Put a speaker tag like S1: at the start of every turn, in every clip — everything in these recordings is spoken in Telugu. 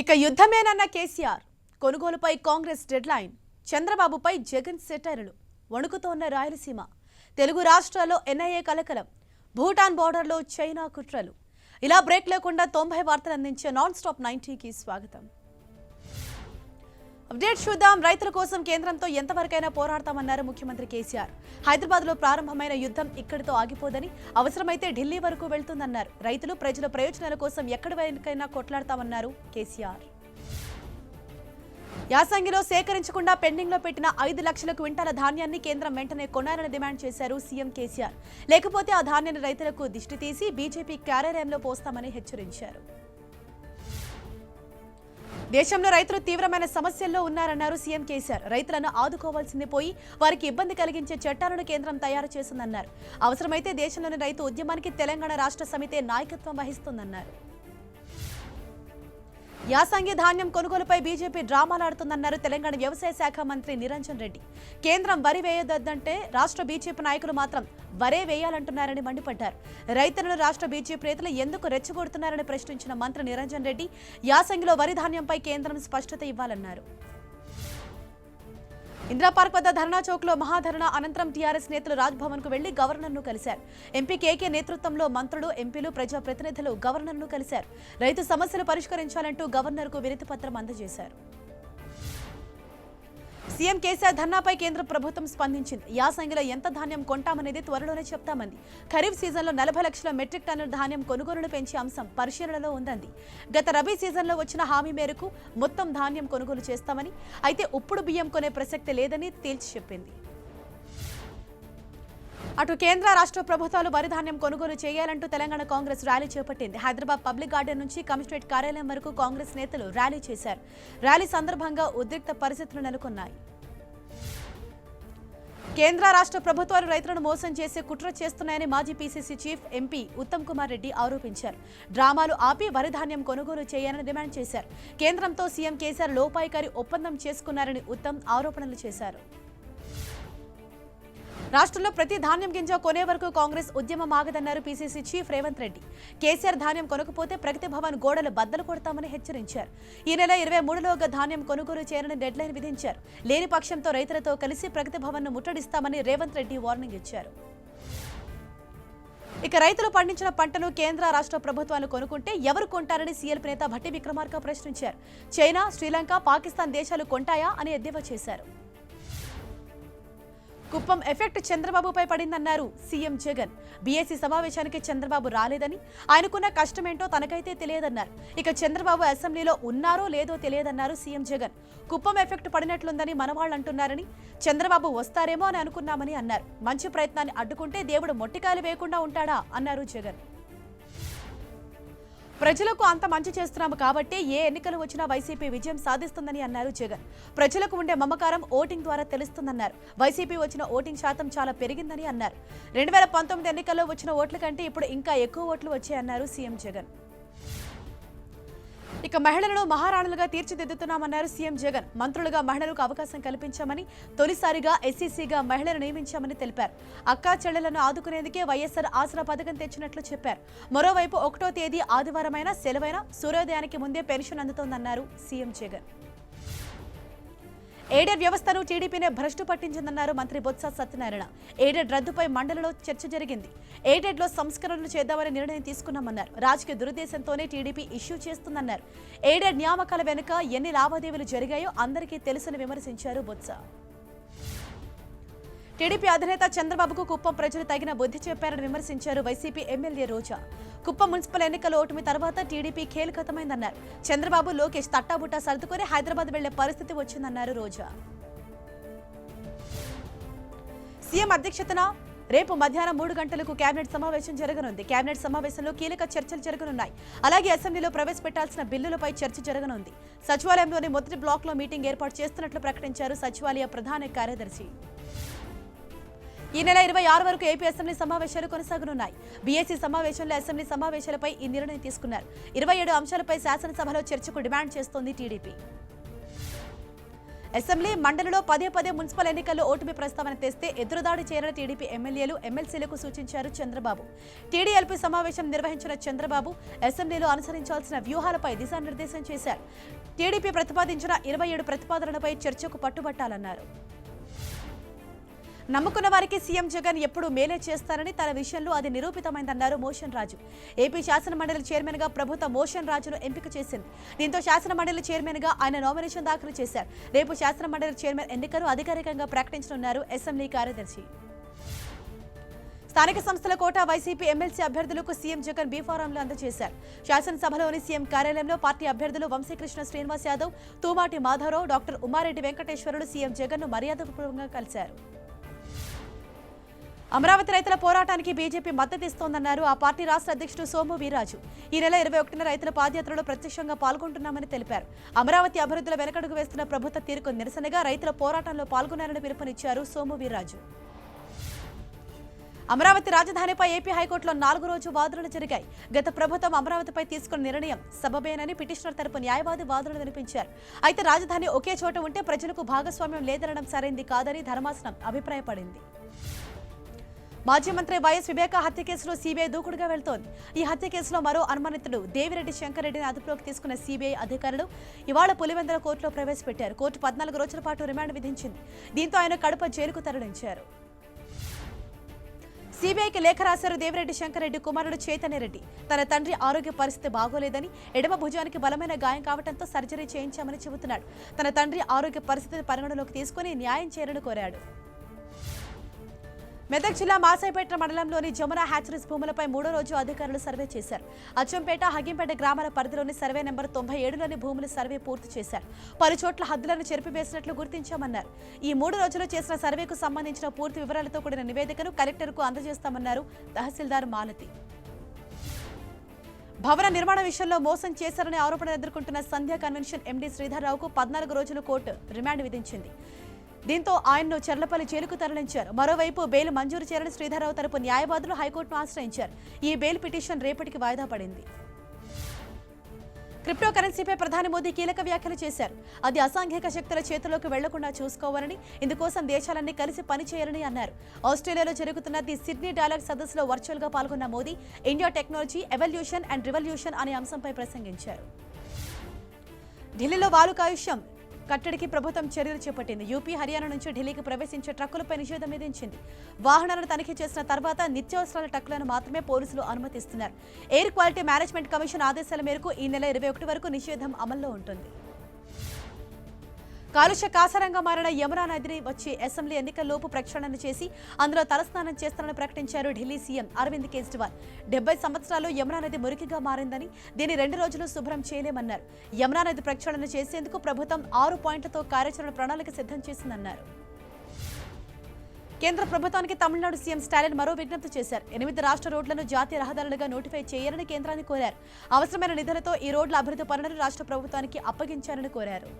S1: ఇక యుద్ధమేనన్న కేసీఆర్ కొనుగోలుపై కాంగ్రెస్ డెడ్లైన్, చంద్రబాబుపై జగన్ సెటైర్లు, వణుకుతోన్న రాయలసీమ, తెలుగు రాష్ట్రాల్లో ఎన్ఐఏ కలకలం, భూటాన్ బోర్డర్లో చైనా కుట్రలు. ఇలా బ్రేక్ లేకుండా 90 వార్తలు అందించే నాన్ స్టాప్ 90కి స్వాగతం. అప్డేట్ చూద్దాం. రైతుల కోసం కేంద్రంతో ఎంతవరకైనా పోరాడతామన్నారు ముఖ్యమంత్రి కేసీఆర్. హైదరాబాద్లో ప్రారంభమైన యుద్ధం ఇక్కడితో ఆగిపోదని, అవసరమైతే ఢిల్లీ వరకు వెళ్తుందన్నారు. రైతులు ప్రజల ప్రయోజనాల కోసం ఎక్కడి వరకైనా కొట్లాడతామన్నారు కేసీఆర్. యాసంగిలో సేకరించకుండా పెండింగ్ లో పెట్టిన 5 లక్షల క్వింటాల ధాన్యాన్ని కేంద్రం వెంటనే కొనాలని డిమాండ్ చేశారు సీఎం కేసీఆర్. లేకపోతే ఆ ధాన్యాన్ని రైతులకు దిష్టి తీసి బీజేపీ కార్యాలయంలో పోస్తామని హెచ్చరించారు. దేశంలో రైతులు తీవ్రమైన సమస్యల్లో ఉన్నారన్నారు సీఎం కేసీఆర్. రైతులను ఆదుకోవాల్సింది పోయి వారికి ఇబ్బంది కలిగించే చట్టాలను కేంద్రం తయారు చేసిందన్నారు. అవసరమైతే దేశంలోని రైతు ఉద్యమానికి తెలంగాణ రాష్ట్ర సమితి నాయకత్వం వహిస్తుందన్నారు. యాసంగి ధాన్యం కొనుగోలుపై బీజేపీ డ్రామాలాడుతుందన్నారు తెలంగాణ వ్యవసాయ శాఖ మంత్రి నిరంజన్ రెడ్డి. కేంద్రం వరి వేయొద్దంటే రాష్ట్ర బీజేపీ నాయకులు మాత్రం వరే వేయాలంటున్నారని మండిపడ్డారు. రైతులను రాష్ట్ర బీజేపీ నేతలు ఎందుకు రెచ్చగొడుతున్నారని ప్రశ్నించిన మంత్రి నిరంజన్ రెడ్డి, యాసంగిలో వరి ధాన్యంపై కేంద్రం స్పష్టత ఇవ్వాలన్నారు. ఇందిరా పార్క్ వద్ద ధర్నా చౌక్ లో మహాధరణ అనంతరం టీఆర్ఎస్ నేతలు రాజ్భవన్ కు వెళ్లి గవర్నర్ ను కలిశారు. ఎంపీ కేకే నేతృత్వంలో మంత్రులు, ఎంపీలు, ప్రజాప్రతినిధులు గవర్నర్ ను కలిశారు. రైతు సమస్యలు పరిష్కరించాలంటూ గవర్నర్ కు వినతి పత్రం అందజేశారు. సీఎం కేసీఆర్ ధర్నాపై కేంద్ర ప్రభుత్వం స్పందించింది. యాసంగిలో ఎంత ధాన్యం కొంటామనేది త్వరలోనే చెప్తామంది. ఖరీఫ్ సీజన్లో 40 లక్షల మెట్రిక్ టన్నుల ధాన్యం కొనుగోలును పెంచే అంశం పరిశీలనలో ఉందంది. గత రబీ సీజన్లో వచ్చిన హామీ మేరకు మొత్తం ధాన్యం కొనుగోలు చేస్తామని, అయితే ఉప్పుడు బియ్యం కొనే ప్రసక్తి లేదని తేల్చి చెప్పింది. అటు కేంద్ర రాష్ట్ర ప్రభుత్వాలు వరి ధాన్యం కొనుగోలు చేయాలంటూ తెలంగాణ కాంగ్రెస్ ర్యాలీ చేపట్టింది. హైదరాబాద్ పబ్లిక్ గార్డెన్ నుంచి కమిషనరేట్ కార్యాలయం వరకు కాంగ్రెస్ నేతలు ర్యాలీ చేశారు. ర్యాలీ సందర్భంగా ఉద్రిక్త పరిస్థితులు నెలకొన్నాయి. కేంద్ర రాష్ట్ర ప్రభుత్వాలు రైతులను మోసం చేసే కుట్ర చేస్తున్నాయని మాజీ PCC chief MP Uttam Kumar Reddy ఆరోపించారు. డ్రామాలు ఆపి వరి ధాన్యం కొనుగోలు చేయాలని డిమాండ్ చేశారు. కేంద్రంతో సీఎం కేసీఆర్ లోపాయికారి ఒప్పందం చేసుకున్నారని ఉత్తమ్ ఆరోపణలు చేశారు. రాష్ట్రంలో ప్రతి ధాన్యం గింజ కొనే వరకు కాంగ్రెస్ ఉద్యమం ఆగదన్నారు పీసీసీ చీఫ్ రేవంత్ రెడ్డి. కేసీఆర్ ధాన్యం కొనకపోతే ప్రగతి భవన్ గోడలు బద్దలు కొడతామని హెచ్చరించారు. ఈ నెల 23లోగా ధాన్యం కొనుగోలు చేయాలని డెడ్లైన్ విధించారు. లేని పక్షంతో రైతులతో కలిసి ప్రగతి భవన్ ను ముట్టడిస్తామని రేవంత్ రెడ్డి వార్నింగ్ ఇచ్చారు. ఇక రైతులు పండించిన పంటను కేంద్ర రాష్ట్ర ప్రభుత్వాలు కొనుక్కుంటే ఎవరు కొంటారని సీఎల్పీ నేత భట్టి విక్రమార్క ప్రశ్నించారు. చైనా, శ్రీలంక, పాకిస్తాన్ దేశాలు కొంటాయా అని ఎద్దేవా చేశారు. కుప్పం ఎఫెక్ట్ చంద్రబాబుపై పడిందన్నారు సీఎం జగన్. బీఎస్సీ సమావేశానికి చంద్రబాబు రాలేదని, ఆయనకున్న కష్టమేంటో తనకైతే తెలియదన్నారు. ఇక చంద్రబాబు అసెంబ్లీలో ఉన్నారో లేదో తెలియదన్నారు సీఎం జగన్. కుప్పం ఎఫెక్ట్ పడినట్లుందని మనవాళ్ళు అంటున్నారని, చంద్రబాబు వస్తారేమో అని అనుకున్నామని అన్నారు. మంచి ప్రయత్నాన్ని అడ్డుకుంటే దేవుడు మొట్టికాయలు వేయకుండా ఉంటాడా అన్నారు జగన్. ప్రజలకు అంత మంచి చేస్తున్నాము కాబట్టి ఏ ఎన్నికలు వచ్చినా వైసీపీ విజయం సాధిస్తుందని అన్నారు జగన్. ప్రజలకు ఉండే మమకారం ఓటింగ్ ద్వారా తెలుస్తుందన్నారు. వైసీపీ వచ్చిన ఓటింగ్ శాతం చాలా పెరిగిందని అన్నారు. 2019 ఎన్నికల్లో వచ్చిన ఓట్ల కంటే ఇప్పుడు ఇంకా ఎక్కువ ఓట్లు వచ్చాయన్నారు సీఎం జగన్. ఇక మహిళలను మహారాణులుగా తీర్చిదిద్దుతున్నామన్నారు సీఎం జగన్. మంత్రులుగా మహిళలకు అవకాశం కల్పించామని, తొలిసారిగా ఎస్సీసీగా మహిళలు నియమించామని తెలిపారు. అక్కా చెల్లెలను ఆదుకునేందుకే వైఎస్ఆర్ ఆసరా పథకం తెచ్చినట్లు చెప్పారు. మరోవైపు 1వ తేదీ ఆదివారమైన సెలవైన సూర్యోదయానికి ముందే పెన్షన్ అందుతోందన్నారు సీఎం జగన్. ఎయిడెడ్ వ్యవస్థను టీడీపీనే భ్రష్టు పట్టించిందన్నారు మంత్రి బొత్స సత్యనారాయణ. ఎయిడెడ్ రద్దుపై మండలిలో చర్చ జరిగింది. ఎయిడెడ్లో సంస్కరణలు చేద్దామని నిర్ణయం తీసుకున్నామన్నారు. రాజకీయ దురుద్దేశంతోనే టీడీపీ ఇష్యూ చేస్తుందన్నారు. ఎయిడెడ్ నియామకాల వెనుక ఎన్ని లావాదేవీలు జరిగాయో అందరికీ తెలుసని విమర్శించారు బొత్స. టీడీపీ అధినేత చంద్రబాబుకు కుప్పం ప్రజలు తగిన బుద్ధి చెప్పారని విమర్శించారు వైసీపీ ఎమ్మెల్యే రోజా. కుప్పం మున్సిపల్ ఎన్నికల ఓటమి తర్వాత టీడీపీ కీలకతమైందన్నారు. చంద్రబాబు, లోకేష్ తట్టాబుట్టా సర్దుకొని హైదరాబాద్ వెళ్లే పరిస్థితి వచ్చిందన్నారు రోజా. సీఎం అధ్యక్షతన రేపు మధ్యాహ్నం 3 గంటలకు కేబినెట్ సమావేశం జరగనుంది. కేబినెట్ సమావేశంలో కీలక చర్చలు జరగనున్నాయి. అలాగే అసెంబ్లీలో ప్రవేశపెట్టాల్సిన బిల్లులపై చర్చ జరగనుంది. సచివాలయంలోని మొదటి బ్లాక్ లో మీటింగ్ ఏర్పాటు చేస్తున్నట్లు ప్రకటించారు సచివాలయ ప్రధాన కార్యదర్శి. ఈ నెల 26 వరకు ఏపీ అసెంబ్లీ సమావేశాలు కొనసాగనున్నాయి. బీఎస్సీ సమావేశంలో అసెంబ్లీ సమావేశాలపై ఈ నిర్ణయం తీసుకున్నారు. 27 అంశాలపై శాసనసభలో చర్చకు డిమాండ్ చేస్తోంది టీడీపీ. అసెంబ్లీ మండలిలో పదే మున్సిపల్ ఎన్నికల్లో ఓటమి ప్రస్తావన తెస్తే ఎదురుదాడి చేయాలని టీడీపీ ఎమ్మెల్యేలు ఎమ్మెల్సీలకు సూచించారు చంద్రబాబు. టీడీఎల్పీ సమావేశం నిర్వహించిన చంద్రబాబు అసెంబ్లీలో అనుసరించాల్సిన వ్యూహాలపై దిశానిర్దేశం చేశారు. టీడీపీ ప్రతిపాదించిన 27 ప్రతిపాదనలపై చర్చకు పట్టుబట్టాలన్నారు. నమ్ముకున్న వారికి సీఎం జగన్ ఎప్పుడు మేలే చేస్తారని తన విషయంలో అది నిరూపితమైందన్నారు మోషన్ రాజు. ఏపీ శాసనమండలి చైర్మన్ గా ప్రభుత్వం మోషన్ రాజును ఎంపిక చేసింది. దీంతో శాసనమండలి చైర్మన్ గా ఆయన నామినేషన్ దాఖలు చేశారు. రేపు శాసనమండలి చైర్మన్ ఎన్నికను అధికారికంగా ప్రకటించనున్నారు అసెంబ్లీ కార్యదర్శి. స్థానిక సంస్థల కోటా వైసీపీ ఎమ్మెల్సీ అభ్యర్థులకు సీఎం జగన్ బీఫారంలు అందజేశారు. శాసనసభలోని సీఎం కార్యాలయంలో పార్టీ అభ్యర్థులు వంశీకృష్ణ శ్రీనివాస్ యాదవ్, తూమాటి మాధవరావు, డాక్టర్ ఉమారెడ్డి వెంకటేశ్వరులు సీఎం జగన్ ను మర్యాదపూర్వకంగా కలిశారు. అమరావతి రైతుల పోరాటానికి బీజేపీ మద్దతిస్తోందన్నారు ఆ పార్టీ రాష్ట్ర అధ్యక్షుడు సోము వీర్రాజు. ఈ నెల 21న రైతుల పాదయాత్రలో ప్రత్యక్షంగా పాల్గొంటున్నామని తెలిపారు. అమరావతి అభివృద్ధిలో వెనకడుగు వేస్తున్న ప్రభుత్వ తీరుకు నిరసనగా రైతుల పోరాటంలో పాల్గొన్నారని పిలుపునిచ్చారు సోము వీర్రాజు. అమరావతి రాజధానిపై ఏపీ హైకోర్టులో 4 రోజు వాదనలు జరిగాయి. గత ప్రభుత్వం అమరావతిపై తీసుకున్న నిర్ణయం సబబేనని పిటిషనర్ తరపు న్యాయవాది వాదనలు వినిపించారు. అయితే రాజధాని ఒకే చోట ఉంటే ప్రజలకు భాగస్వామ్యం లేదనడం సరైంది కాదని ధర్మాసనం అభిప్రాయపడింది. మాజీ మంత్రి వైఎస్ వివేక హత్య కేసులో సీబీఐ దూకుడుగా వెళ్తోంది. ఈ హత్య కేసులో మరో అనుమానితుడు దేవిరెడ్డి శంకర్ రెడ్డిని అదుపులోకి తీసుకున్న సీబీఐ అధికారులు ఇవాళ పులివెందుల కోర్టులో ప్రవేశపెట్టారు. కోర్టు 14 రోజుల పాటు రిమాండ్ విధించింది. దీంతో ఆయన కడప జైలుకు తరలించారు. సీబీఐకి లేఖ రాశారు దేవిరెడ్డి శంకర్ రెడ్డి కుమారుడు చైతన్యరెడ్డి. తన తండ్రి ఆరోగ్య పరిస్థితి బాగోలేదని, ఎడమ భుజానికి బలమైన గాయం కావడంతో సర్జరీ చేయించామని చెబుతున్నాడు. తన తండ్రి ఆరోగ్య పరిస్థితిని పరిగణలోకి తీసుకుని న్యాయం చేయాలని కోరాడు. మెదక్ జిల్లా మాసాయిపేట మండలంలోని జమున హ్యాచరీస్ భూములపై 3వ రోజు అధికారులు సర్వే చేశారు. అచ్చంపేట, హగింపేట గ్రామాల పరిధిలోని సర్వే నెంబర్ 97లోని భూముల సర్వే పూర్తి చేశారు. పలు చోట్ల హద్దులను చెరిపివేసినట్లు గుర్తించామన్నారు. ఈ 3 రోజులు చేసిన సర్వేకు సంబంధించిన పూర్తి వివరాలతో కూడిన నివేదికను కలెక్టర్కు అందజేస్తామన్నారు తహసీల్దార్ మాలతి. భవన నిర్మాణ విషయంలో మోసం చేశారనే ఆరోపణలు ఎదుర్కొంటున్న సంధ్య కన్వెన్షన్ ఎండీ శ్రీధర్రావుకు 14 రోజుల కోర్టు రిమాండ్ విధించింది. దీంతో ఆయన్ను చెర్లపల్లి జైలుకు తరలించారు. మరోవైపు బెయిల్ మంజూరు చేయాలని శ్రీధర్రావు తరపు న్యాయవాదులు హైకోర్టును ఆశ్రయించారు. ఈ బెయిల్ పిటిషన్ రేపటికి వాయిదా పడింది. క్రిప్టో కరెన్సీపై ప్రధాని మోదీ కీలక వ్యాఖ్యలు చేశారు. అది అసాంఘిక శక్తుల చేతుల్లోకి వెళ్లకుండా చూసుకోవాలని, ఇందుకోసం దేశాలన్నీ కలిసి పనిచేయాలని అన్నారు. ఆస్ట్రేలియాలో జరుగుతున్న ది సిడ్నీ డైలాగ్ సదస్సులో వర్చువల్ గా పాల్గొన్న Modi India technology evolution and revolution అనే అంశంపై ప్రసంగించారు. ఢిల్లీలో వాలు కాలుష్యం కట్టడికి ప్రభుత్వం చర్యలు చేపట్టింది. యూపీ, హర్యానా నుంచి ఢిల్లీకి ప్రవేశించే ట్రక్కులపై నిషేధం విధించింది. వాహనాలను తనిఖీ చేసిన తర్వాత నిత్యావసరాల ట్రక్కులను మాత్రమే పోలీసులు అనుమతిస్తున్నారు. ఎయిర్ క్వాలిటీ మేనేజ్మెంట్ కమిషన్ ఆదేశాల మేరకు ఈ నెల 21 వరకు నిషేధం అమల్లో ఉంటుంది. కాలుష్య కాసరంగా మారిన యమునా నదిని వచ్చి అసెంబ్లీ ఎన్నికల్లోపు ప్రక్షాళన చేసి అందులో తలస్నానం చేస్తారని ప్రకటించారు ఢిల్లీ సీఎం అరవింద్ కేజ్రీవాల్. 70 సంవత్సరాల్లో యమునా నది మురికిగా మారిందని, దీన్ని 2 రోజులు శుభ్రం చేయలేమన్నారు. యమునా నది ప్రక్షాళన చేసేందుకు ప్రభుత్వం 6 పాయింట్లతో కార్యాచరణ ప్రణాళిక సిద్ధం చేసిందన్నారు. కేంద్ర ప్రభుత్వానికి తమిళనాడు సీఎం స్టాలిన్ మరో విజ్ఞప్తి చేశారు. 8 రాష్ట్ర రోడ్లను జాతీయ రహదారులుగా నోటిఫై చేయాలని కేంద్రాన్ని కోరారు. అవసరమైన నిధులతో ఈ రోడ్ల అభివృద్ధి పనులను రాష్ట్ర ప్రభుత్వానికి అప్పగించాలని కోరారు.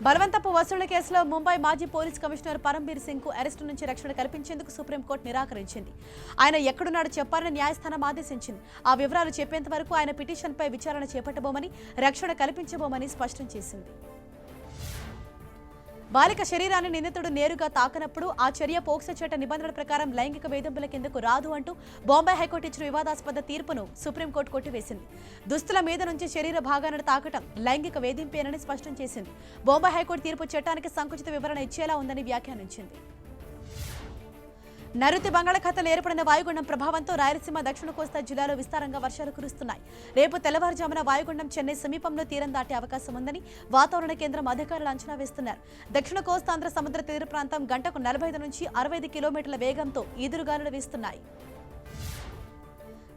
S1: బలవంతపు వసూళ్ల కేసులో ముంబై మాజీ పోలీస్ కమిషనర్ పరంబీర్ సింగ్ కు అరెస్టు నుంచి రక్షణ కల్పించేందుకు సుప్రీంకోర్టు నిరాకరించింది. ఆయన ఎక్కడున్నాడో చెప్పాలని న్యాయస్థానం ఆదేశించింది. ఆ వివరాలు చెప్పేంత వరకు ఆయన పిటిషన్పై విచారణ చేపట్టబోమని, రక్షణ కల్పించబోమని స్పష్టం చేసింది. బాలిక శరీరాన్ని నిందితుడు నేరుగా తాకనప్పుడు ఆ చర్య పోక్సో చట్ట నిబంధనల ప్రకారం లైంగిక వేధింపుల కిందకు రాదు అంటూ బాంబే హైకోర్టు ఇచ్చిన వివాదాస్పద తీర్పును సుప్రీంకోర్టు కొట్టివేసింది. దుస్తుల మీద నుంచి శరీర భాగాలను తాకటం లైంగిక వేధింపేనని స్పష్టం చేసింది. బాంబే హైకోర్టు తీర్పు చట్టానికి సంకుచిత వివరణ ఇచ్చేలా ఉందని వ్యాఖ్యానించింది. నైరుతి బంగాళాఖాతంలో ఏర్పడిన వాయుగుండం ప్రభావంతో రాయలసీమ, దక్షిణ కోస్తా జిల్లాలో విస్తారంగా వర్షాలు కురుస్తున్నాయి. రేపు తెల్లవారుజామున వాయుగుండం చెన్నై సమీపంలో తీరం దాటే అవకాశం ఉందని వాతావరణ కేంద్రం అధికారులు అంచనా వేస్తున్నారు. దక్షిణ కోస్తాంధ్ర సముద్ర తీర ప్రాంతం గంటకు 45 నుంచి 65 కిలోమీటర్ల వేగంతో ఈదురుగాలులు వీస్తున్నాయి.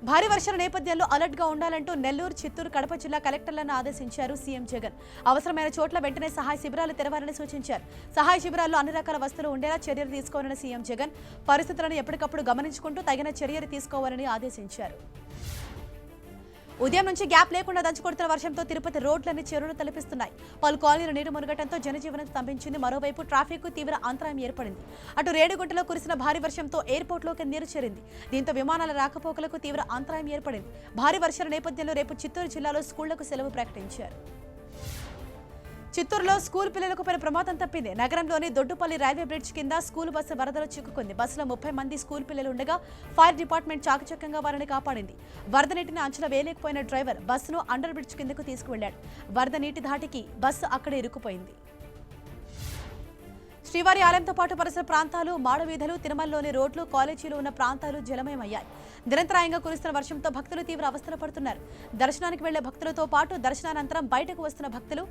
S1: భారీ వర్షాల నేపథ్యంలో అలర్ట్ గా ఉండాలంటూ నెల్లూరు, చిత్తూరు, కడప జిల్లా కలెక్టర్లను ఆదేశించారు సీఎం జగన్. అవసరమైన చోట్ల వెంటనే సహాయ శిబిరాలు తెరవాలని సూచించారు. సహాయ శిబిరాల్లో అన్ని రకాల వస్తువులు ఉండేలా చర్యలు తీసుకోవాలని సీఎం జగన్ పరిస్థితులను ఎప్పటికప్పుడు గమనించుకుంటూ తగిన చర్యలు తీసుకోవాలని ఆదేశించారు. ఉదయం నుంచి గ్యాప్ లేకుండా దంచుకొడుతున్న వర్షంతో తిరుపతి రోడ్లన్నీ చెరువులు తలపిస్తున్నాయి. పలు కాలనీలు నీరు మునగటంతో జనజీవనం స్తంభించింది. మరోవైపు ట్రాఫిక్ తీవ్ర అంతరాయం ఏర్పడింది. అటు రేణిగుంటలో కురిసిన భారీ వర్షంతో ఎయిర్పోర్ట్లోకి నీరు చేరింది. దీంతో విమానాల రాకపోకలకు తీవ్ర అంతరాయం ఏర్పడింది. భారీ వర్షాల నేపథ్యంలో రేపు చిత్తూరు జిల్లాలో స్కూళ్లకు సెలవు ప్రకటించారు. చిత్తూరులో స్కూల్ పిల్లలకు పలు ప్రమాదం తప్పింది. నగరంలోని దొడ్డుపల్లి రైల్వే బ్రిడ్జ్ కింద స్కూల్ బస్సు వరదలో చిక్కుకుంది. బస్సులో 30 మంది స్కూల్ పిల్లలు ఉండగా ఫైర్ డిపార్ట్మెంట్ చాకచక్యంగా వారిని కాపాడింది. వరద నీటిని అంచనా వేయలేకపోయిన డ్రైవర్ బస్సును అండర్ బ్రిడ్జ్ కిందకు తీసుకువెళ్లాడు. వరద నీటి ధాటికి బస్సు అక్కడే ఇరుక్కుపోయింది. శ్రీవారి ఆలయంతో పాటు పరిసర ప్రాంతాలు, మాడవీధులు, తిరుమలలోని రోడ్లు, కాలేజీలు ఉన్న ప్రాంతాలు జలమయమయ్యాయి. నిరంతరాయంగా కురుస్తున్న వర్షంతో భక్తులు తీవ్ర అవస్థలు పడుతున్నారు. దర్శనానికి వెళ్లే భక్తులతో పాటు దర్శనానంతరం బయటకు వస్తున్న భక్తులు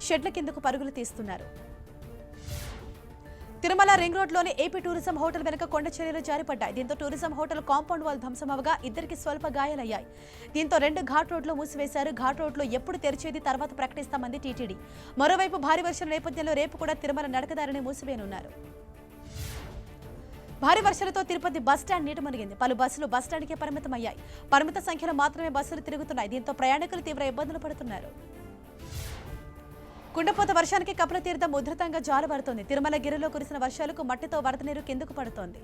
S1: షెడ్ల కిందకు పరుగులు తీస్తున్నారు. తిరుమల రింగ్ రోడ్లోని ఏపీ టూరిజం హోటల్ వెనుక కొండ చర్యలు జారిపడ్డాయి. దీంతో టూరిజం హోటల్ కాంపౌండ్ వాల్ ధ్వంసమవగా ఇద్దరికి స్వల్ప గాయాలయ్యాయి. దీంతో 2 ఘాట్ రోడ్లు మూసివేశారు. ఘాట్ రోడ్లు ఎప్పుడు తెరిచేది తర్వాత ప్రకటిస్తామంది టీటీడీ. మరోవైపు భారీ వర్షాల నేపథ్యంలో రేపు కూడా తిరుమల నడకదారిని మూసివేయనున్నారు. భారీ వర్షాలతో తిరుపతి బస్టాండ్ నీట మునిగింది. పలు బస్సులు బస్టాండ్కే పరిమితమయ్యాయి. పరిమిత సంఖ్యలో మాత్రమే బస్సులు తిరుగుతున్నాయి. దీంతో ప్రయాణికులు తీవ్ర ఇబ్బందులు పడుతున్నారు. కుండపోత వర్షానికి కపిలతీర్థం ఉధృతంగా జాలువారుతోంది. తిరుమల గిరిలో కురిసిన వర్షాలకు మట్టితో వరద నీరు కిందకు పడుతోంది.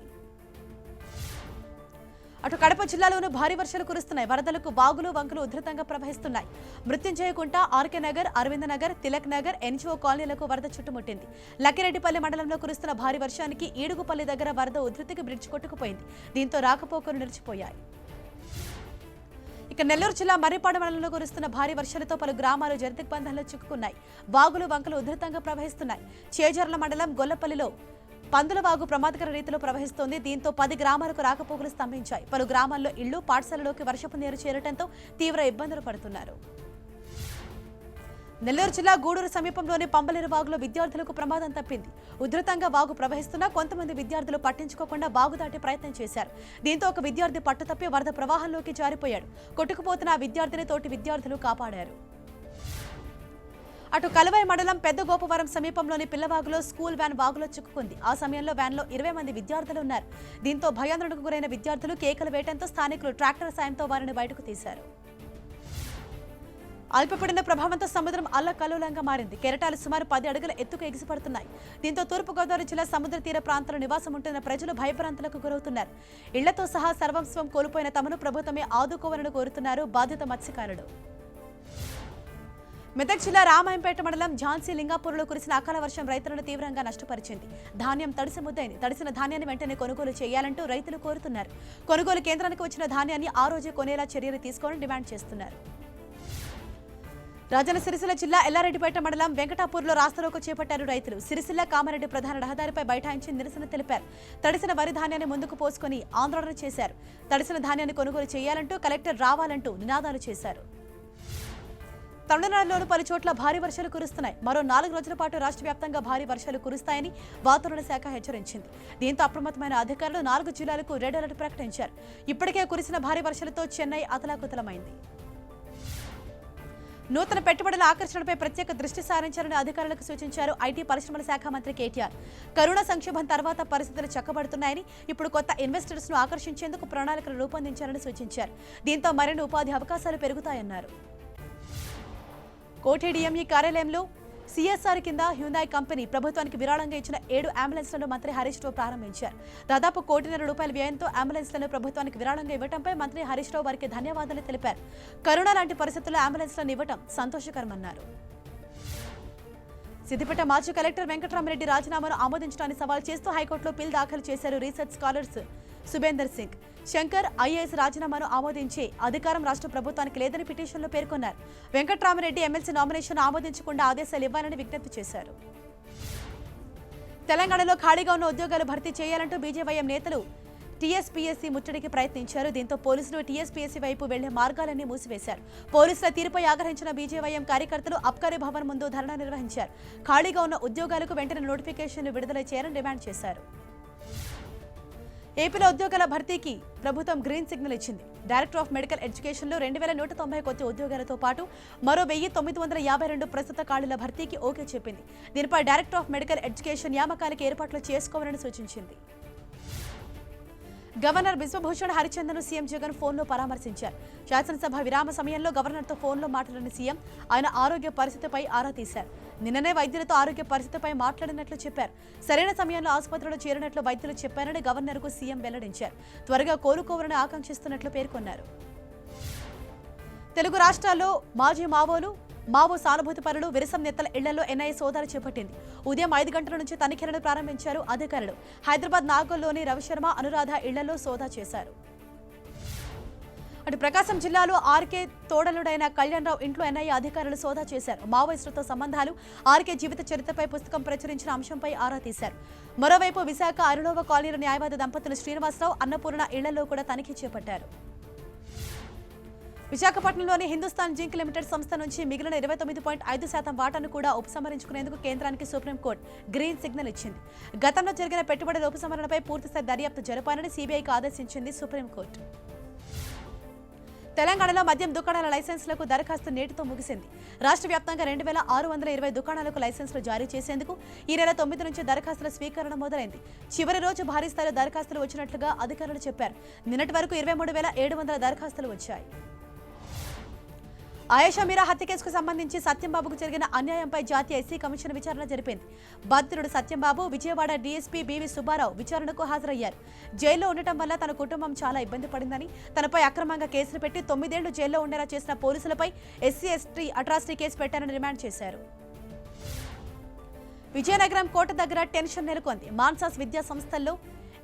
S1: అటు కడప జిల్లాలోనూ భారీ వర్షాలు కురుస్తున్నాయి. వరదలకు వాగులు, వంకలు ఉధృతంగా ప్రవహిస్తున్నాయి. మృత్యుంజయకుంట, ఆర్కే నగర్, అరవింద నగర్, తిలక్ నగర్, ఎన్జిఓ కాలనీలకు వరద చుట్టుముట్టింది. లక్కిరెడ్డిపల్లి మండలంలో కురుస్తున్న భారీ వర్షానికి ఈడుగుపల్లి దగ్గర వరద ఉధృతికి బ్రిడ్జ్ కొట్టుకుపోయింది. దీంతో రాకపోకలు నిలిచిపోయాయి. ఇక నెల్లూరు జిల్లా మర్రిపాడు మండలంలో కురుస్తున్న భారీ వర్షాలతో పలు గ్రామాలు జలదిగ్బంధంలో చిక్కుకున్నాయి. వాగులు, వంకలు ఉధృతంగా ప్రవహిస్తున్నాయి. చేజర్ల మండలం గొల్లపల్లిలో పందులవాగు ప్రమాదకర రీతిలో ప్రవహిస్తోంది. దీంతో 10 గ్రామాలకు రాకపోకలు స్తంభించాయి. పలు గ్రామాల్లో ఇళ్లు, పాఠశాలలోకి వర్షపు నీరు చేరటంతో తీవ్ర ఇబ్బందులు పడుతున్నారు. నెల్లూరు జిల్లా గూడూరు సమీపంలోని పంబలేరు వాగులో విద్యార్థులకు ప్రమాదం తప్పింది. ఉధృతంగా వాగు ప్రవహిస్తున్నా కొంతమంది విద్యార్థులు పట్టించుకోకుండా వాగు దాటే ప్రయత్నం చేశారు. దీంతో ఒక విద్యార్థి పట్టుతప్పి వరద ప్రవాహంలోకి జారిపోయాడు. కొట్టుకుపోతున్న ఆ విద్యార్థిని తోటి విద్యార్థులు కాపాడారు. అటు కలవై మండలం పెద్ద గోపవరం సమీపంలోని పిల్లవాగులో స్కూల్ వ్యాన్ వాగులో చిక్కుకుంది. ఆ సమయంలో వ్యాన్లో 20 మంది విద్యార్థులు ఉన్నారు. దీంతో భయాందోళనకు గురైన విద్యార్థులు కేకలు వేయడంతో స్థానికులు ట్రాక్టర్ సాయంతో వారిని బయటకు తీశారు. అల్పపీడన ప్రభావంతో సముద్రం అల్లకల్లోలంగా మారింది. కెరటాలు సుమారు 10 అడుగుల ఎత్తుకు ఎగిసిపడుతున్నాయి. దీంతో తూర్పుగోదావరి జిల్లా సముద్ర తీర ప్రాంతాల్లో నివాసం ఉంటున్న ప్రజలు భయభ్రాంతులకు గురవుతున్నారు. ఇళ్లతో సహా సర్వస్వం కోల్పోయిన తమను ప్రభుత్వమే ఆదుకోవాలని కోరుతున్నారు బాధిత మత్స్యకారులు. మెదక్ జిల్లా రామాయంపేట మండలం ఝాన్సీ లింగాపూర్లో కురిసిన అకాల వర్షం రైతులను తీవ్రంగా నష్టపరిచింది. ధాన్యం తడిసి ముద్దైంది. తడిసిన ధాన్యాన్ని వెంటనే కొనుగోలు చేయాలంటూ రైతులు కోరుతున్నారు. కొనుగోలు కేంద్రానికి వచ్చిన ధాన్యాన్ని ఆ రోజే కొనేలా చర్యలు తీసుకోవాలని డిమాండ్ చేస్తున్నారు. రాజన్న సిరిసిల్ల జిల్లా ఎల్లారెడ్డిపేట మండలం వెంకటాపూర్లో రాస్తారోకో చేపట్టారు రైతులు. సిరిసిల్ల కామారెడ్డి ప్రధాన రహదారిపై బైఠాయించి నిరసన తెలిపారు. తడిసిన వరి ధాన్యాన్ని ముందుకు పోసుకొని ఆందోళన చేశారు. తడిసిన ధాన్యాన్ని కొనుగోలు చేయాలంటూ కలెక్టర్ రావాలంటూ నినాదాలు చేశారు. తమిళనాడులోని పలు చోట్ల భారీ వర్షాలు కురుస్తున్నాయి. మరో 4 రోజుల పాటు రాష్ట్ర వ్యాప్తంగా భారీ వర్షాలు కురుస్తాయని వాతావరణ శాఖ హెచ్చరించింది. దీంతో అప్రమత్తమైన అధికారులు 4 జిల్లాలకు రెడ్ అలర్ట్ ప్రకటించారు. ఇప్పటికే కురిసిన భారీ వర్షాలతో చెన్నై అతలాకుతలమైంది. నూతన పెట్టుబడుల ఆకర్షణపై ప్రత్యేక దృష్టి సారించాలని అధికారులకు సూచించారు ఐటీ పరిశ్రమల శాఖ మంత్రి కేటీఆర్. కరోనా సంక్షోభం తర్వాత పరిస్థితులు చక్కబడుతున్నాయని, ఇప్పుడు కొత్త ఇన్వెస్టర్స్ ను ఆకర్షించేందుకు ప్రణాళికలు రూపొందించాలని సూచించారు. దీంతో మరిన్ని ఉపాధి అవకాశాలు పెరుగుతాయన్నారు. కోటిడిఎంఈ కార్యాలయంలో సిఎస్ఆర్ కింద హ్యుందాయ్ కంపెనీ ప్రభుత్వానికి విరాళంగా ఇచ్చిన 7 అంబులెన్స్లను మంత్రి హరీష్ రావు ప్రారంభించారు. దాదాపు ₹1.5 వ్యయంతో అంబులెన్స్లను ప్రభుత్వానికి విరాళంగా ఇవ్వడంపై మంత్రి హరీష్ రావు వారికి ధన్యవాదాలు తెలిపారు. కరోనా లాంటి పరిస్థితుల్లో అంబులెన్స్లను ఇవ్వడం సంతోషకరమన్నారు. సిద్దిపేట మాజీ కలెక్టర్ వెంకటరామరెడ్డి రాజీనామాను ఆమోదించడాన్ని సవాల్ చేస్తూ హైకోర్టులో పిల్ దాఖలు చేశారు research scholars Subender Singh. Shankar IAS రాజీనామాను ఆమోదించే అధికారం రాష్ట్ర ప్రభుత్వానికి లేదని పిటిషన్లో పేర్కొన్నారు. వెంకటరామరెడ్డి ఎమ్మెల్సీ నామినేషన్ ఆమోదించకుండా ఆదేశాలు ఇవ్వాలని విజ్ఞప్తి చేశారు. తెలంగాణలో ఖాళీగా ఉన్న ఉద్యోగాలు భర్తీ చేయాలంటూ బీజేవైఎం నేతలు టీఎస్పీఎస్సీ ముట్టడికి ప్రయత్నించారు. దీంతో పోలీసులు టీఎస్పీఎస్సీ వైపు వెళ్లే మార్గాలన్నీ మూసివేశారు. పోలీసుల తీరుపై ఆగ్రహించిన బీజేవైఎం కార్యకర్తలు అబ్కారీ భవన్ ముందు ధర్నా నిర్వహించారు. ఖాళీగా ఉన్న ఉద్యోగాలకు వెంటనే నోటిఫికేషన్లు విడుదల చేయాలని డిమాండ్ చేశారు. ఏపీలో ఉద్యోగాల భర్తీకి ప్రభుత్వం గ్రీన్ సిగ్నల్ ఇచ్చింది. డైరెక్టర్ ఆఫ్ మెడికల్ ఎడ్యుకేషన్లో 2190 కొత్త ఉద్యోగాలతో పాటు మరో 1952 ప్రస్తుత ఖాళీల భర్తీకి ఓకే చెప్పింది. దీనిపై డైరెక్టర్ ఆఫ్ మెడికల్ ఎడ్యుకేషన్ నియామకాలకు ఏర్పాట్లు చేసుకోవాలని సూచించింది. గవర్నర్ బిశ్వభూషణ్ హరిచందన్ సీఎం జగన్ ఫోన్లో పరామర్శించారు. శాసనసభ విరామ సమయంలో గవర్నర్తో ఫోన్లో మాట్లాడిన సీఎం ఆయన ఆరోగ్య పరిస్థితిపై ఆరా తీశారు. నిన్ననే వైద్యులతో ఆరోగ్య పరిస్థితిపై మాట్లాడినట్లు చెప్పారు. సరైన సమయంలో ఆసుపత్రిలో చేరినట్లు వైద్యులు చెప్పారని గవర్నర్కు సీఎం వెల్లడించారు. త్వరగా కోలుకోవాలని ఆకాంక్షిస్తున్నట్లు పేర్కొన్నారు. తెలుగు రాష్ట్రాల్లో మాజీ మావోలు మావో సానుభూతి పరులు విరసం నేతల ఇళ్లలో ఎన్ఐఏ సోదాలు చేపట్టింది. ఉదయం 5 గంటల నుంచి తనిఖీలను ప్రారంభించారు అధికారులు. హైదరాబాద్ నాగోల్లోని రవిశర్మ, అనురాధ ఇళ్లలో సోదా చేశారు. అటు ప్రకాశం జిల్లాలో ఆర్కే తోడలుడైన కళ్యాణరావు ఇంట్లో ఎన్ఐఏ అధికారులు సోదా చేశారు. మావోయిస్టులతో సంబంధాలు, ఆర్కే జీవిత చరిత్రపై పుస్తకం ప్రచురించిన అంశంపై ఆరా తీశారు. మరోవైపు విశాఖ అరుణోవ కాలనీలో న్యాయవాద దంపతులు శ్రీనివాసరావు, అన్నపూర్ణ ఇళ్లలో కూడా తనిఖీ చేపట్టారు. విశాఖపట్నంలోని హిందుస్థాన్ జింక్ లిమిటెడ్ సంస్థ నుంచి మిగిలిన 29.5% వాటాను కూడా ఉపసంహరించుకునేందుకు కేంద్రానికి సుప్రీంకోర్టు గ్రీన్ సిగ్నల్ ఇచ్చింది. గతంలో జరిగిన పెట్టుబడుల ఉపసంహరణపై పూర్తిస్థాయి దర్యాప్తు జరపాలని సీబీఐకి ఆదేశించింది సుప్రీంకోర్టు. తెలంగాణలో మద్యం దుకాణాల లైసెన్సులకు దరఖాస్తు నేటితో ముగిసింది. రాష్ట్ర వ్యాప్తంగా 2620 దుకాణాలకు లైసెన్సులు జారీ చేసేందుకు ఈ నెల 9 నుంచి దరఖాస్తుల స్వీకరణ మొదలైంది. చివరి రోజు భారీ స్థాయిలో దరఖాస్తులు వచ్చినట్లుగా అధికారులు చెప్పారు. నిన్నటి వరకు 23,700 దరఖాస్తులు వచ్చాయి. ఆయేషా మీరా హత్య కేసుకు సంబంధించి సత్యంబాబుకు జరిగిన అన్యాయంపై జాతీయ ఎస్సీ కమిషన్ విచారణ జరిపింది. బాధితుడు సత్యంబాబు విజయవాడ డీఎస్పీ బీవీ సుబ్బారావు విచారణకు హాజరయ్యారు. జైల్లో ఉండటం వల్ల తన కుటుంబం చాలా ఇబ్బంది పడిందని, తనపై అక్రమంగా కేసులు పెట్టి 9 ఏళ్లు జైల్లో ఉండేలా చేసిన పోలీసులపై ఎస్సీ ఎస్టీ అట్రాసిటీ కేసు పెట్టారని డిమాండ్ చేశారు. విజయనగరం కోట దగ్గర టెన్షన్ నెలకొంది. మాన్సాస్ విద్యా సంస్థల్లో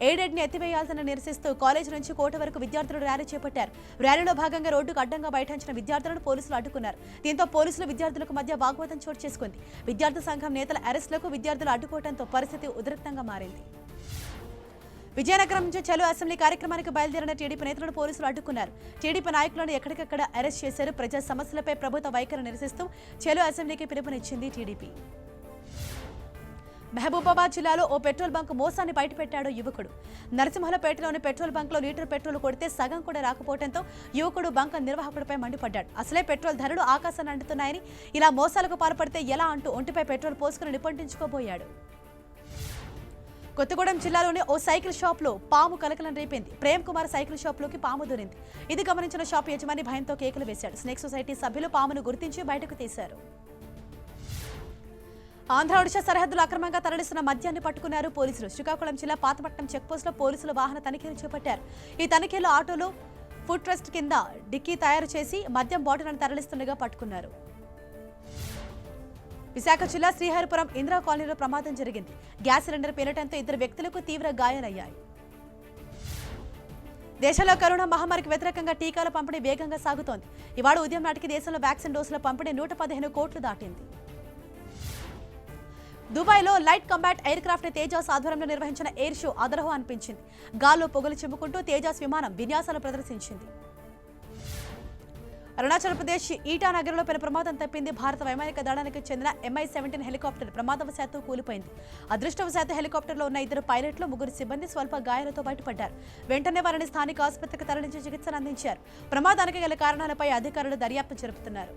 S1: ఎయిడెడ్ని ఎత్తివేయాల్సిన నిరసిస్తూ కాలేజీ నుంచి కోట వరకు విద్యార్థులు ర్యాలీ చేపట్టారు. ర్యాలీలో భాగంగా రోడ్డుకు అడ్డంగా బైఠాయించిన విద్యార్థులను పోలీసులు అడ్డుకున్నారు. దీంతో పోలీసులు విద్యార్థులకు మధ్య వాగ్వాదం చోటు చేసుకుంది. విద్యార్థి సంఘం నేతల అరెస్టులకు విద్యార్థులు అడ్డుకోవడంతో పరిస్థితి ఉద్రిక్తంగా మారింది. విజయనగరం నుంచి చలో అసెంబ్లీ కార్యక్రమానికి బయలుదేరిన టీడీపీ నేతలను పోలీసులు అడ్డుకున్నారు. టీడీపీ నాయకులను ఎక్కడికక్కడ అరెస్ట్ చేశారు. ప్రజా సమస్యలపై ప్రభుత్వ వైఖరి నిరసిస్తూ చలో అసెంబ్లీకి పిలుపునిచ్చింది టీడీపీ. మహబూబాబాద్ జిల్లాలో ఓ పెట్రోల్ బంక్ మోసాన్ని బయటపెట్టాడు యువకుడు. నరసింహలపేటలోని పెట్రోల్ బంక్లో లీటర్ పెట్రోల్ కొడితే సగం కూడా రాకపోవడంతో యువకుడు బంక్ నిర్వాహకుడిపై మండిపడ్డాడు. అసలే పెట్రోల్ ధరలు ఆకాశాన్ని అంటున్నాయని, ఇలా మోసాలకు పాల్పడితే ఎలా అంటూ ఒంటిపై పెట్రోల్ పోసుకుని నిప్పంటించుకోబోయాడు. కొత్తగూడెం జిల్లాలోని ఓ సైకిల్ షాప్ లో పాము కలకలం రేపింది. ప్రేమ్ కుమార్ సైకిల్ షాప్ లోకి పాము దూరింది. ఇది గమనించిన షాప్ యజమాని భయంతో కేకలు వేశాడు. స్నేక్ సొసైటీ సభ్యులు పామును గుర్తించి బయటకు తీశారు. ఆంధ్ర ఒడిశా సరిహద్దులు అక్రమంగా తరలిస్తున్న మద్యాన్ని పట్టుకున్నారు పోలీసులు. శ్రీకాకుళం జిల్లా పాతపట్నం చెక్పోస్టులో పోలీసులు వాహన తనిఖీలు చేపట్టారు. ఈ తనిఖీలో ఆటోలో ఫుడ్ ట్రస్ట్ కింద డిక్కీ తయారు చేసి మద్యం బాటిళ్లను తరలిస్తుండగా పట్టుకున్నారు. విశాఖ జిల్లా శ్రీహరిపురం ఇందిరా కాలనీలో ప్రమాదం జరిగింది. గ్యాస్ సిలిండర్ పేలటంతో 2 వ్యక్తులకు తీవ్ర గాయాలయ్యాయి. దేశంలో కరోనా మహమ్మారికి వ్యతిరేకంగా టీకాల పంపిణీ వేగంగా సాగుతోంది. ఇవాళ ఉదయం నాటికి దేశంలో వ్యాక్సిన్ డోసుల పంపిణీ 115 కోట్లు దాటింది. దుబాయ్లో light combat air craft Tejas ఆధ్వర్యంలో నిర్వహించిన ఎయిర్ షో అదరహో అనిపించింది. గాల్లో పొగలు చిమ్ముకుంటూ తేజాస్ విమానం విన్యాసాలు ప్రదర్శించింది. అరుణాచల్ ప్రదేశ్ ఈటానగర్లో పెను ప్రమాదం తప్పింది. భారత వైమానిక దళానికి చెందిన MI-17 హెలికాప్టర్ ప్రమాదవశాత్తు కూలిపోయింది. అదృష్టవశాత్తు హెలికాప్టర్లో ఉన్న 2 పైలట్లు, 3 సిబ్బంది స్వల్ప గాయాలతో బయటపడ్డారు. వెంటనే వారిని స్థానిక ఆసుపత్రికి తరలించి చికిత్సను అందించారు. ప్రమాదానికి గల కారణాలపై అధికారులు దర్యాప్తు జరుపుతున్నారు.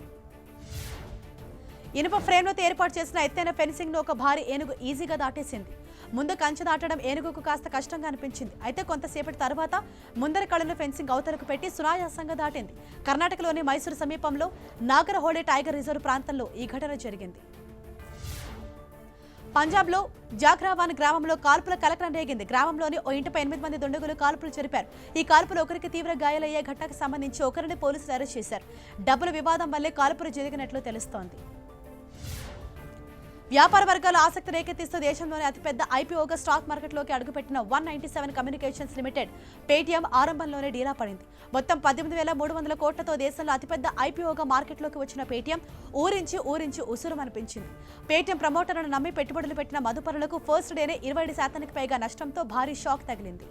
S1: ఇనుప ఫ్రేమ్లతో ఏర్పాటు చేసిన ఎత్తైన ఫెన్సింగ్ ను ఒక భారీ ఏనుగు ఈజీగా దాటేసింది. ముందు కంచె దాటడం ఏనుగుకు కాస్త కష్టంగా అనిపించింది. అయితే కొంతసేపటి తర్వాత ముందరి కళ్ళను ఫెన్సింగ్ అవతలకు పెట్టి సునాయాసంగా దాటింది. కర్ణాటకలోని మైసూరు సమీపంలో నాగరహోళే టైగర్ రిజర్వ్ ప్రాంతంలో ఈ ఘటన జరిగింది. పంజాబ్లో జాగ్రావాన్ గ్రామంలో కాల్పుల కలకలం రేగింది. గ్రామంలోని ఓ ఇంటిపై 8 మంది దుండగులు కాల్పులు జరిపారు. ఈ కాల్పులో ఒకరికి తీవ్ర గాయాలయ్యే ఘటనకు సంబంధించి ఒకరిని పోలీసులు అరెస్ట్ చేశారు. డబ్బుల వివాదం వల్లే కాల్పులు జరిగినట్లు తెలుస్తోంది. వ్యాపార వర్గాల ఆసక్తి రేకెత్తిస్తూ దేశంలోని అతిపెద్ద ఐపీఓగా స్టాక్ మార్కెట్లోకి అడుగుపెట్టిన 197 కమ్యూనికేషన్స్ లిమిటెడ్ పేటీఎం ఆరంభంలోనే డీలా పడింది. మొత్తం 18,300 కోట్లతో దేశంలో అతిపెద్ద ఐపీఓగా మార్కెట్లోకి వచ్చిన పేటీఎం ఊరించి ఉసురుమనిపించింది. పేటీఎం ప్రమోటర్లను నమ్మి పెట్టుబడులు పెట్టిన మదుపరులకు ఫస్ట్ డేనే 27% పైగా నష్టంతో భారీ షాక్ తగిలింది.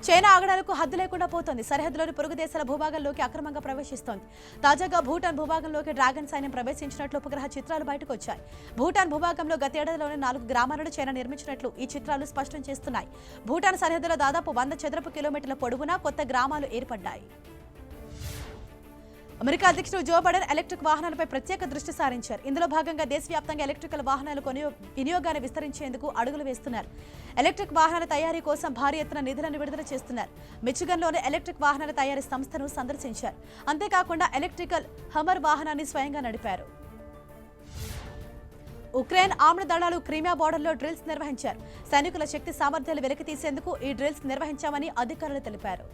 S1: చైనా ఆగడాలకు హద్దు లేకుండా పోతోంది. సరిహద్దులోని పొరుగు దేశాల భూభాగంలోకి అక్రమంగా ప్రవేశిస్తోంది. తాజాగా భూటాన్ భూభాగంలోకి డ్రాగన్ సైన్యం ప్రవేశించినట్లు ఉపగ్రహ చిత్రాలు బయటకు వచ్చాయి. భూటాన్ భూభాగంలో గతేడాదిలోనే 4 గ్రామాలను చైనా నిర్మించినట్లు ఈ చిత్రాలు స్పష్టం చేస్తున్నాయి. భూటాన్ సరిహద్దులో దాదాపు 100 చదరపు కిలోమీటర్ల పొడవునా కొత్త గ్రామాలు ఏర్పడ్డాయి. అమెరికా అధ్యక్షుడు జో బైడెన్ ఎలక్ట్రిక్ వాహనాలపై ప్రత్యేక దృష్టి సారించారు. ఇందులో భాగంగా దేశవ్యాప్తంగా ఎలక్ట్రికల్ వాహనాల వినియోగాన్ని విస్తరించేందుకు అడుగులు వేస్తున్నారు. ఎలక్ట్రిక్ వాహనాల తయారీ కోసం భారీ ఎత్తున నిధులను విడుదల చేస్తున్నారు. మిచిగన్లోని ఎలక్ట్రిక్ వాహనాల తయారీ సంస్థను సందర్శించారు. అంతేకాకుండా ఎలక్ట్రికల్ హమర్ వాహనాన్ని స్వయంగా నడిపారు. ఉక్రెయిన్ ఆమ్ల దళాలు క్రీమియా బోర్డర్లో డ్రిల్స్ నిర్వహించారు. సైనికుల శక్తి సామర్థ్యాలు వెలికితీసేందుకు ఈ డ్రిల్స్ నిర్వహించామని అధికారులు తెలిపారు.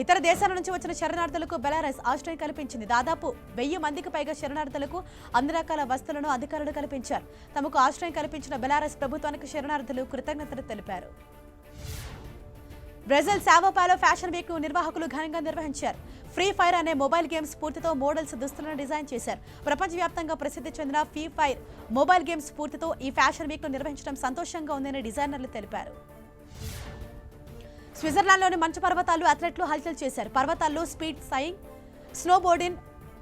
S1: ఇతర దేశాల నుంచి వచ్చిన శరణార్థులకు బెలారస్ ఆశ్రయం కల్పించింది. దాదాపు 1000 మందికి పైగా శరణార్థులకు అన్ని రకాల వసతులను అధికారులు కల్పించారు. తమకు ఆశ్రయం కల్పించిన బెలారస్ ప్రభుత్వానికి శరణార్థులు కృతజ్ఞతలు తెలిపారు. బ్రెజిల్ సావో పాలో ఫ్యాషన్ వీక్ నిర్వాహకులు ఘనంగా నిర్వహించారు. ఫ్రీ ఫైర్ అనే మొబైల్ గేమ్ స్ఫూర్తితో మోడల్స్ దుస్తులను డిజైన్ చేశారు. ప్రపంచవ్యాప్తంగా ప్రసిద్ధి చెందిన ఫ్రీ ఫైర్ మొబైల్ గేమ్ స్ఫూర్తితో ఈ ఫ్యాషన్ వీక్ ను నిర్వహించడం సంతోషంగా ఉందని డిజైనర్లు తెలిపారు. స్విట్జర్లాండ్లోని మంచు పర్వతాల్లో అథ్లెట్లు హల్చల్ చేశారు. పర్వతాల్లో speed skiing, snowboarding,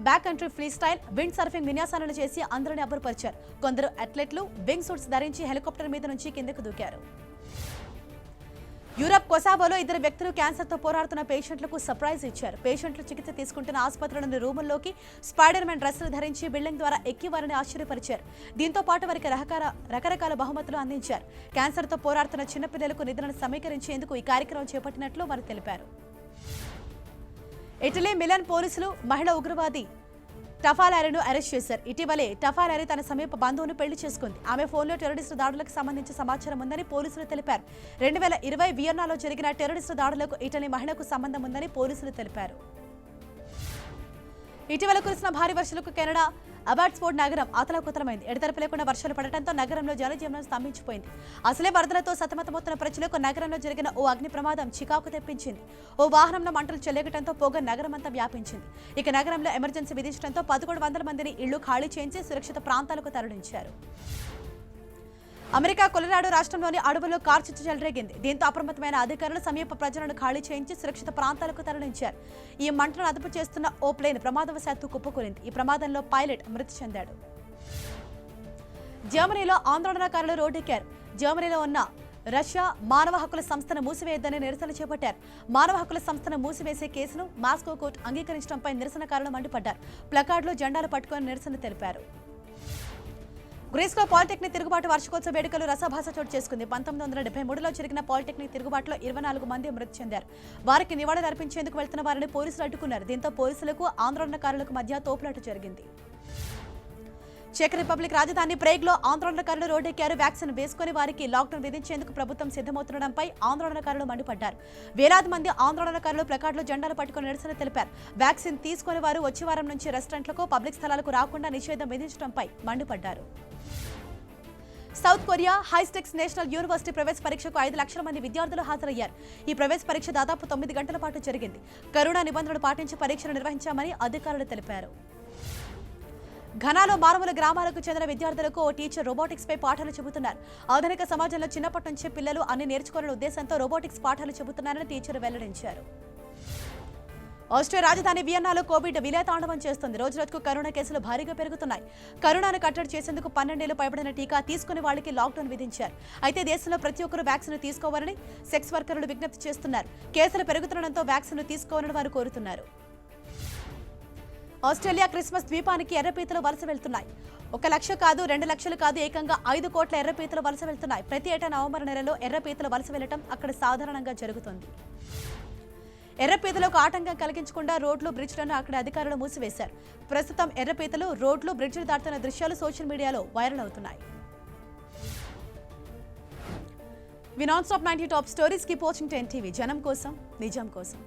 S1: back country freestyle, windsurfing విన్యాసాలను చేసి అందరిని అబ్బురపరిచారు. కొందరు అథ్లెట్లు వింగ్ సూట్స్ ధరించి హెలికాప్టర్ మీద నుంచి కిందకు దూకారు. యూరప్ కొసావోలో 2 వ్యక్తులు క్యాన్సర్తో పోరాడుతున్న పేషెంట్లకు సర్ప్రైజ్ ఇచ్చారు. పేషెంట్లు చికిత్స తీసుకుంటున్న ఆసుపత్రులను రూముల్లోకి స్పైడర్ మ్యాన్ డ్రెస్సులు ధరించి బిల్డింగ్ ద్వారా ఎక్కి వారిని ఆశ్చర్యపరిచారు. దీంతో పాటు వారికి రకరకాల బహుమతులు అందించారు. క్యాన్సర్తో పోరాడుతున్న చిన్నపిల్లలకు నిధులను సమీకరించేందుకు ఈ కార్యక్రమం చేపట్టినట్లు వారు తెలిపారు. ఇటలీ మిలాన్ పోలీసులు మహిళా ఉగ్రవాది టఫాలారీను అరెస్ట్ చేశారు. ఇటీవలే టఫాలారీ తన సమీప బంధువును పెళ్లి చేసుకుంది. ఆమె ఫోన్లో టెర్రరిస్టు దాడులకు సంబంధించి సమాచారం ఉందని పోలీసులు తెలిపారు. 2020 వియన్నాలో జరిగిన టెర్రరిస్టు దాడులకు ఇటలీ మహిళకు సంబంధం ఉందని పోలీసులు తెలిపారు. ఇటీవల కురిసిన భారీ వర్షాలకు కెనడా అబాట్స్ఫోర్డ్ నగరం అతలాకుతలమైంది. ఎడతెరపి లేకుండా వర్షాలు పడటంతో నగరంలో జనజీవనం స్తంభించిపోయింది. అసలే వరదలతో సతమతమవుతున్న ప్రజలకు నగరంలో జరిగిన ఓ అగ్ని ప్రమాదం చికాకు తెప్పించింది. ఓ వాహనంలో మంటలు చెలగటంతో పొగ నగరమంతా వ్యాపించింది. ఇక నగరంలో ఎమర్జెన్సీ విధించడంతో 1100 మందిని ఇళ్లు ఖాళీ చేయించి సురక్షిత ప్రాంతాలకు తరలించారు. అమెరికా కొలరాడో రాష్ట్రంలోని అడవుల్లో కార్చిచ్చు చెలరేగింది. దీంతో అప్రమత్తమైన అధికారులు సమీప ప్రజలను ఖాళీ చేయించి సురక్షిత ప్రాంతాలకు తరలించారు. ఈ మంటలను అదుపు చేస్తున్న ఓ ప్లేన్ ప్రమాదవశాత్తు కుప్పకూలింది. ఈ ప్రమాదంలో పైలట్ మృతి చెందాడు. జర్మనీలో ఆందోళనకారులు రోడ్డెక్కారు. జర్మనీలో ఉన్న రష్యా మానవ హక్కుల సంస్థను మూసివేయొద్దని నిరసన చేపట్టారు. మానవ హక్కుల సంస్థను మూసివేసే కేసును మాస్కో కోర్టు అంగీకరించడంపై నిరసనకారులు మండిపడ్డారు. ప్లకార్డులు, జెండాలు పట్టుకొని నిరసన తెలిపారు. గ్రీస్లో పాలిటెక్నిక్ తిరుగుబాటు వార్షికోత్సవ వేడుకలు రసభాస చోటు చేసుకుంది. 1973లో జరిగిన పాలిటెక్నిక్ తిరుగుబాటులో 24 మంది మృతి చెందారు. వారికి నివాళులు అర్పించేందుకు వెళ్తున్న వారిని పోలీసులు అడ్డుకున్నారు. దీంతో పోలీసులకు ఆందోళనకారులకు మధ్య తోపులాట జరిగింది. చెక్ రిపబ్లిక్ రాజధాని ప్రేగ్లో ఆందోళనకారులు రోడ్డెక్కారు. వ్యాక్సిన్ వేసుకుని వారికి లాక్డౌన్ విధించేందుకు ప్రభుత్వం సిద్ధమవుతుండడంపై ఆందోళనకారులు మండిపడ్డారు. వేలాది మంది ఆందోళనకారులు ప్లకార్డులు, జెండాలు పట్టుకుని నిరసన తెలిపారు. వ్యాక్సిన్ తీసుకుని వారు వచ్చే వారం నుంచి రెస్టారెంట్లకు, పబ్లిక్ స్థలాలకు రాకుండా నిషేధం విధించడంపై మండిపడ్డారు. సౌత్ కొరియా హైస్టెక్స్ నేషనల్ యూనివర్సిటీ ప్రవేశ పరీక్షకు 5 లక్షల మంది విద్యార్థులు హాజరయ్యారు. ఈ ప్రవేశ పరీక్ష దాదాపు 9 గంటల పాటు జరిగింది. కరోనా నిబంధనలు పాటించి పరీక్షలు నిర్వహించామని అధికారులు తెలిపారు. ఘనాలో మారుమూల గ్రామాలకు చెందిన విద్యార్థులకు ఓ టీచర్ రోబోటిక్స్ పై పాఠాలు చెబుతున్నారు. ఆధునిక సమాజంలో చిన్నప్పటి నుంచి పిల్లలు అన్ని నేర్చుకోవాలనే ఉద్దేశంతో రోబోటిక్స్ పాఠాలు చెబుతున్నారని టీచర్ వెల్లడించారు. ఆస్ట్రియా రాజధాని వియన్నాలో కోవిడ్ విలయతాండవం చేస్తుంది. రోజురోజుకు కరోనా కేసులు భారీగా పెరుగుతున్నాయి. కరోనాను కట్టడి చేసేందుకు 12 ఏళ్లు పైబడిన టీకా తీసుకునే వాళ్ళకి లాక్డౌన్ విధించారు. అయితే దేశంలో ప్రతి ఒక్కరూ వ్యాక్సిన్ తీసుకోవాలని సెక్స్ వర్కర్లు విజ్ఞప్తి చేస్తున్నారు. కేసులు పెరుగుతుండటంతో వ్యాక్సిన్ తీసుకోవాలని వారు కోరుతున్నారు. ఆస్ట్రేలియా క్రిస్మస్ ద్వీపానికి ఎర్రపీతలు వలస వెళ్తున్నాయి. 1 లక్ష కాదు, 2 లక్షలు కాదు, ఏకంగా 5 కోట్ల ఎర్రపీతలు వలస వెళ్తున్నాయి. ప్రతి ఏటా నవంబర్ నెలలో ఎర్రపీతలు వలస వెళ్లడం అక్కడ సాధారణంగా జరుగుతుంది. ఎర్రపీతలకు ఆటంకం కలిగించకుండా రోడ్లు, బ్రిడ్జ్లను అక్కడ అధికారులు మూసివేశారు. ప్రస్తుతం ఎర్రపీతలు రోడ్లు, బ్రిడ్జ్లు దాటుతున్న దృశ్యాలు సోషల్ మీడియాలో వైరల్ అవుతున్నాయి. We non stop 90 top stories keep watching 10 TV. జనం కోసం, నిజం కోసం.